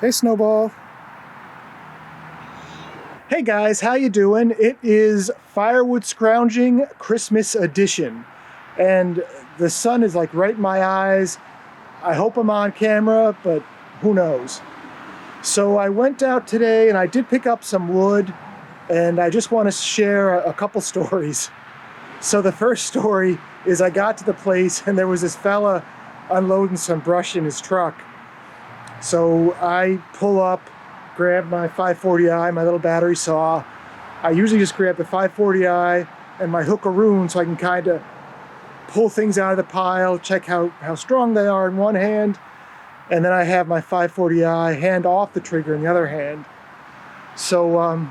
Hey, Snowball. Hey guys, how you doing? It is Firewood Scrounging Christmas edition. And the sun is like right in my eyes. I hope I'm on camera, but who knows? So I went out today and I did pick up some wood, and I just want to share a couple stories. So the first story is I got to the place and there was this fella unloading some brush in his truck. So I pull up, grab my 540i, my little battery saw. I usually just grab the 540i and my hookaroon so I can kind of pull things out of the pile, check how strong they are in one hand, and then I have my 540i hand off the trigger in the other hand. So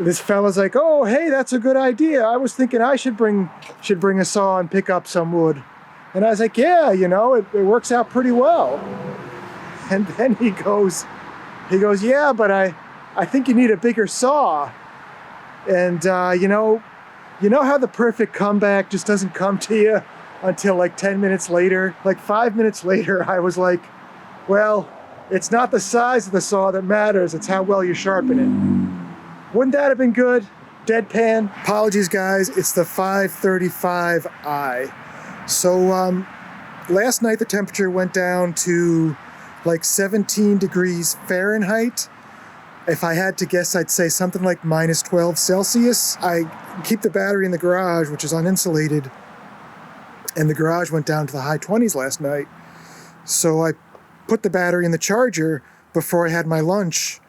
this fella's like, "Oh, hey, that's a good idea. I was thinking I should bring a saw and pick up some wood." And I was like, "Yeah, you know, it works out pretty well." And then he goes, "Yeah, but I think you need a bigger saw." And you know how the perfect comeback just doesn't come to you until like 10 minutes later? Like 5 minutes later, I was like, "Well, it's not the size of the saw that matters, it's how well you sharpen it." Wouldn't that have been good? Deadpan. Apologies, guys, it's the 535i. So last night the temperature went down to like 17 degrees Fahrenheit. If I had to guess, I'd say something like minus 12 Celsius. I keep the battery in the garage, which is uninsulated, and the garage went down to the high 20s last night. So I put the battery in the charger before I had my lunch,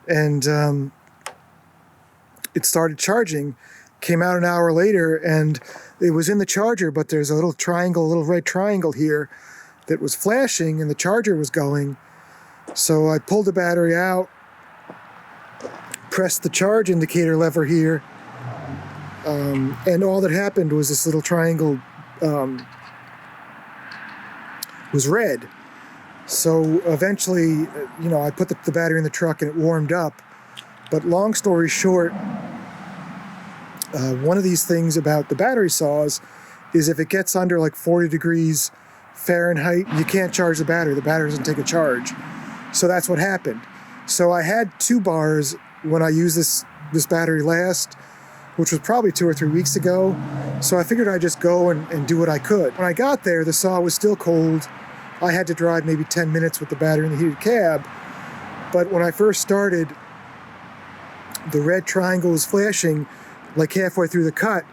and it started charging. Came out an hour later, and it was in the charger, but there's a little triangle, a little red triangle here that was flashing, and the charger was going. So I pulled the battery out, pressed the charge indicator lever here, and all that happened was this little triangle was red. So eventually, I put the battery in the truck and it warmed up. But long story short, one of these things about the battery saws is if it gets under like 40 degrees Fahrenheit, you can't charge the battery. The battery doesn't take a charge. So that's what happened. So I had 2 bars when I used this battery last, which was probably 2 or 3 weeks ago. So I figured I'd just go and do what I could. When I got there, the saw was still cold. I had to drive maybe 10 minutes with the battery in the heated cab. But when I first started, the red triangle was flashing like halfway through the cut,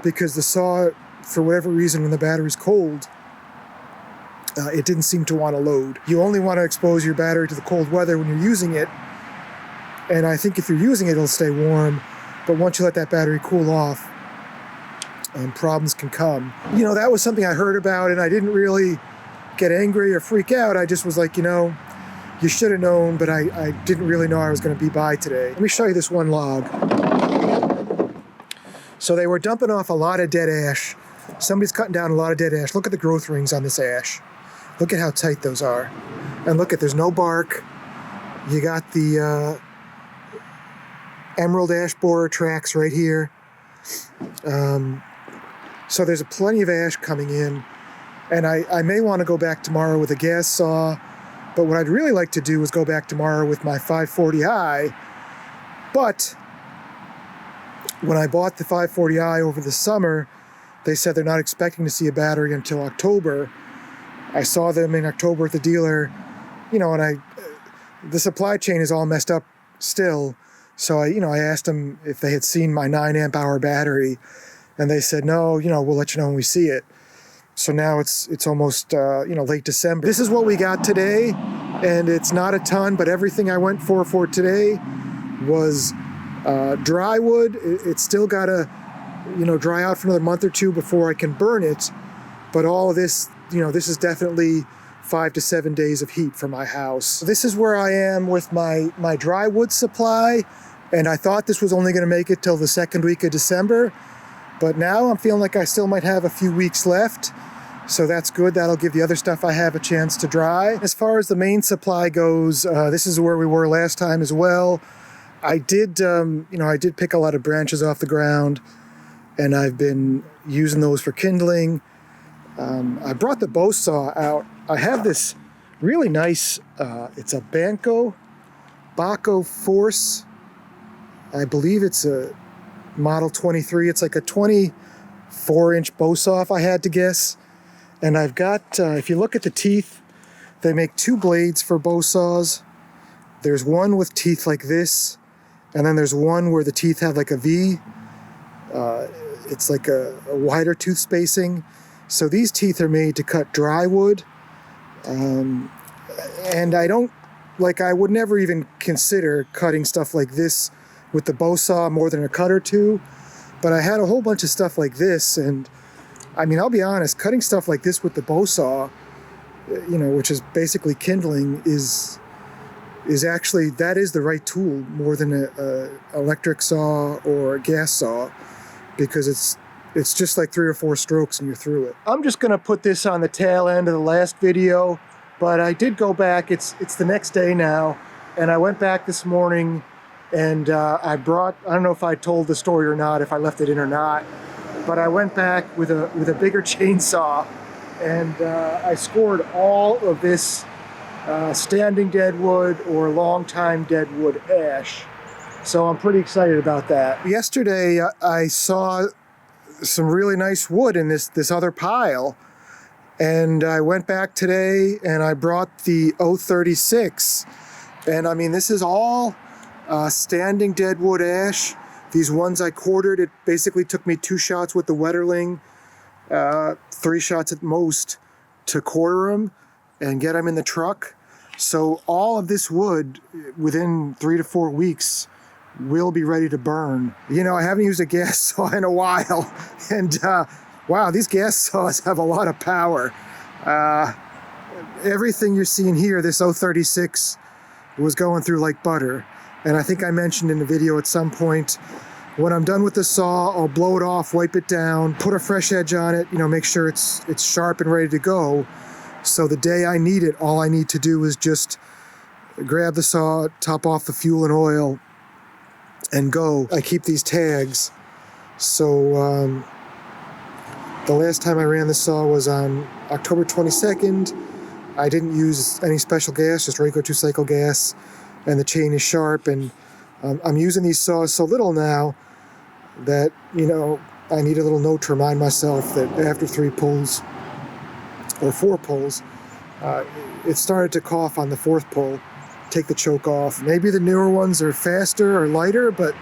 because the saw, for whatever reason, when the battery's cold, it didn't seem to want to load. You only want to expose your battery to the cold weather when you're using it, and I think if you're using it, it'll stay warm, but once you let that battery cool off, problems can come. That was something I heard about, and I didn't really get angry or freak out. I just was like, you should have known, but I didn't really know I was going to be by today. Let me show you this one log. So they were dumping off a lot of dead ash. Somebody's cutting down a lot of dead ash. Look at the growth rings on this ash. Look at how tight those are. And look there's no bark. You got the emerald ash borer tracks right here. So there's plenty of ash coming in. And I may want to go back tomorrow with a gas saw, but what I'd really like to do is go back tomorrow with my 540i. But when I bought the 540i over the summer, they said they're not expecting to see a battery until October. I saw them in October at the dealer, and the supply chain is all messed up still. So I asked them if they had seen my 9 amp hour battery, and they said, "No, we'll let you know when we see it." So now it's almost late December. This is what we got today, and it's not a ton, but everything I went for today was dry wood. It's still got to dry out for another month or 2 before I can burn it, but all of this, this is definitely 5 to 7 days of heat for my house. This is where I am with my dry wood supply, and I thought this was only going to make it till the second week of December, but now I'm feeling like I still might have a few weeks left. So that's good. That'll give the other stuff I have a chance to dry. As far as the main supply goes, this is where we were last time as well. I did pick a lot of branches off the ground, and I've been using those for kindling. I brought the bow saw out. I have this Really nice. It's a Baco Force. I believe it's a Model 23. It's like a 24-inch bow saw, if I had to guess. And I've got, if you look at the teeth, they make two blades for bow saws. There's one with teeth like this, and then there's one where the teeth have like a V. It's like a wider tooth spacing. So these teeth are made to cut dry wood. And I would never even consider cutting stuff like this with the bow saw more than a cut or two. But I had a whole bunch of stuff like this, and I mean, I'll be honest, cutting stuff like this with the bow saw, which is basically kindling, is actually, that is the right tool more than a electric saw or a gas saw, because it's just like 3 or 4 strokes and you're through it. I'm just gonna put this on the tail end of the last video, but I did go back. It's the next day now, and I went back this morning, and I don't know if I told the story or not, if I left it in or not, but I went back with a bigger chainsaw, and I scored all of this standing deadwood or long time deadwood ash. So I'm pretty excited about that. Yesterday I saw some really nice wood in this other pile, and I went back today and I brought the 036, and I mean, this is all standing deadwood ash. These ones I quartered, it basically took me 2 shots with the Wetterling, 3 shots at most, to quarter them and get them in the truck. So all of this wood, within 3 to 4 weeks, will be ready to burn. I haven't used a gas saw in a while, and wow, these gas saws have a lot of power. Everything you're seeing here, this 036 was going through like butter. And I think I mentioned in the video at some point, when I'm done with the saw, I'll blow it off, wipe it down, put a fresh edge on it, make sure it's sharp and ready to go. So the day I need it, all I need to do is just grab the saw, top off the fuel and oil, and go. I keep these tags. So the last time I ran the saw was on October 22nd. I didn't use any special gas, just regular 2-cycle gas, and the chain is sharp, and I'm using these saws so little now that, I need a little note to remind myself that after 3 pulls or 4 pulls, it started to cough on the 4th pull. Take the choke off. Maybe the newer ones are faster or lighter, but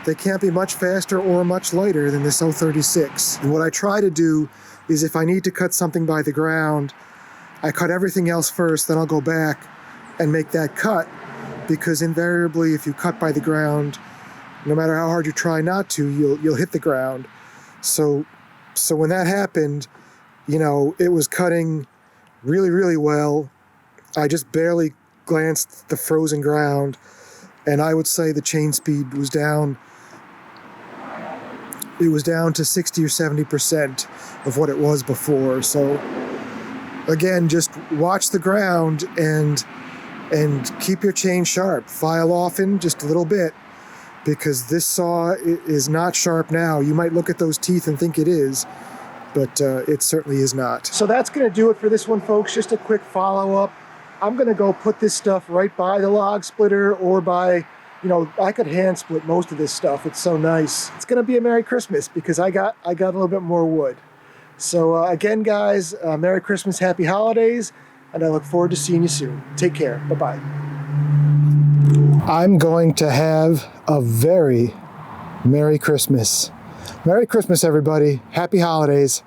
they can't be much faster or much lighter than this 036. And what I try to do is, if I need to cut something by the ground, I cut everything else first, then I'll go back and make that cut, because invariably if you cut by the ground, no matter how hard you try not to, you'll hit the ground. So when that happened, it was cutting really, really well. I just barely glanced the frozen ground, and I would say the chain speed was down. It was down to 60 or 70% of what it was before. So again, just watch the ground and keep your chain sharp. File often, just a little bit, because this saw is not sharp now. You might look at those teeth and think it is, but it certainly is not. So that's going to do it for this one, folks. Just a quick follow-up. I'm going to go put this stuff right by the log splitter, or by, I could hand split most of this stuff. It's so nice. It's going to be a Merry Christmas, because I got a little bit more wood. So again, guys, Merry Christmas, Happy Holidays, and I look forward to seeing you soon. Take care. Bye-bye. I'm going to have a very Merry Christmas. Merry Christmas, everybody. Happy Holidays.